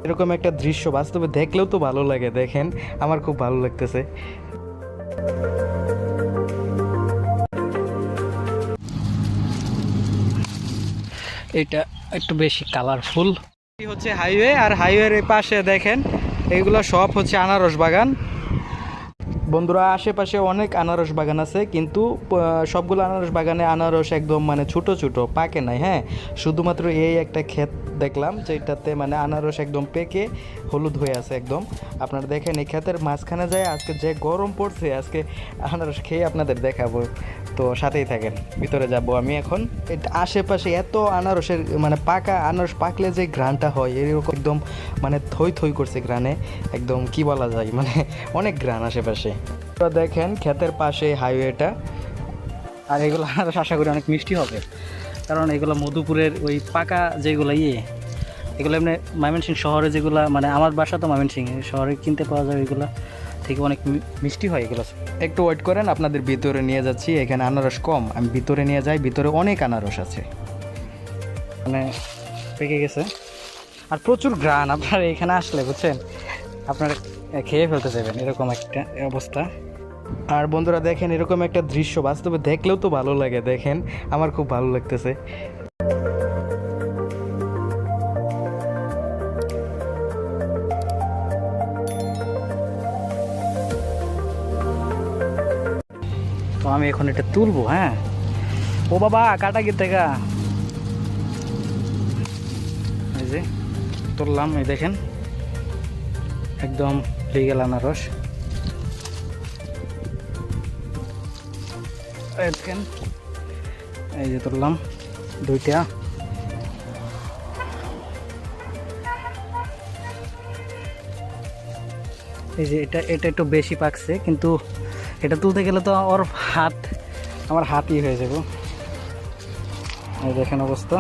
এরকম একটা দৃশ্য বাস্তবে দেখলেও তো ভালো লাগে। দেখেন, আমার খুব ভালো লাগতেছে। এটা একটু বেশি কালারফুল। হচ্ছে হাইওয়ে, আর হাইওয়ের পাশে দেখেন এইগুলো সব হচ্ছে আনারস বাগান। বন্ধুরা, আশেপাশে অনেক আনারস বাগান আছে, কিন্তু সবগুলো আনারস বাগানে আনারস একদম মানে ছোট ছোট পাকে নাই। হ্যাঁ, শুধুমাত্র এই একটা ক্ষেত দেখলাম যেটাতে মানে আনারস একদম পেকে হলুদ হয়ে আছে একদম। আপনারা দেখেন এই ক্ষেতের মাঝখানে যায়, আজকে যে গরম পড়ছে, আজকে আনারস খেয়ে আপনাদের দেখাবো। তো সাথেই থাকেন, ভিতরে যাব আমি এখন। আশেপাশে এত আনারসের মানে পাকা আনারস পাকলে যে ঘ্রাণটা হয় এরকম একদম মানে থই থই করছে ঘ্রাণে, একদম কি বলা যায় মানে অনেক ঘ্রাণ আশেপাশে। দেখেন ক্ষেতের পাশে হাইওয়েটা, আর এগুলো আনারস আশা করি অনেক মিষ্টি হবে, কারণ এগুলো মধুপুরের ওই পাকা যেগুলো এগুলো এমনি ময়মনসিংহ শহরে যেগুলো, মানে আমার বাসা তো ময়মনসিংহ শহরে কিনতে পাওয়া যায়, এগুলো থেকে অনেক মিষ্টি হয় এগুলো। একটু ওয়েট করেন, আপনাদের ভিতরে নিয়ে যাচ্ছি। এখানে আনারস কম, আমি ভিতরে নিয়ে যাই। ভিতরে অনেক আনারস আছে, মানে পেকে গেছে আর প্রচুর ঘ্রাণ। আপনারা এখানে আসলে বুঝছেন, আপনারা খেয়ে ফেলতে চাইবেন, এরকম একটা অবস্থা। আর বন্ধুরা দেখেন, এরকম একটা দৃশ্য বাস্তবে দেখলেও তো ভালো লাগে। দেখেন, আমার খুব ভালো লাগতেছে। তো আমি এখন এটা তুলবো। হ্যাঁ, ও বাবা, কাটা গিয়ে গা। এই যে তুললাম, এই দেখেন একদম লিগ্যাল আনারস। দেখেন, এই যে তুললাম দুইটা। এই যে এটা একটু বেশি পাকছে, কিন্তু এটা তুলতে গেলে তো আমার হাতই হয়ে যাবে। এই দেখেন অবস্থা।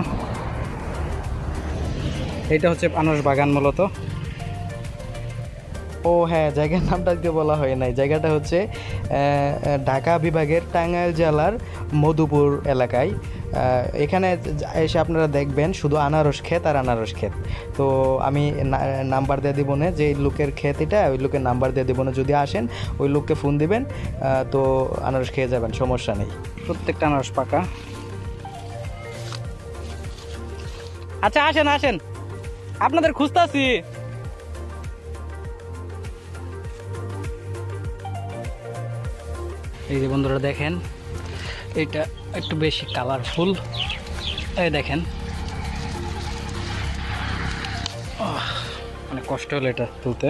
এটা হচ্ছে আনারস বাগান মূলত। ও হ্যাঁ, জায়গার নামটা দিয়ে বলা হয় নাই। জায়গাটা হচ্ছে ঢাকা বিভাগের টাঙ্গাইল জেলার মধুপুর এলাকায়। এখানে এসে আপনারা দেখবেন শুধু আনারস ক্ষেত আর আনারস ক্ষেত। তো আমি নাম্বার দিয়ে দিব না, যে লোকের ক্ষেত এটা, ওই লোকের নাম্বার দিয়ে দিব না। যদি আসেন ওই লোককে ফোন দিবেন, তো আনারস খেয়ে যাবেন, সমস্যা নেই। প্রত্যেকটা আনারস পাকা। আচ্ছা, আসেন আসেন, আপনাদের খুঁজতেছি। এই যে বন্ধুরা দেখেন, এটা একটু বেশি কালারফুল। এই দেখেন, অনেক কষ্ট হলো এটা তুলতে।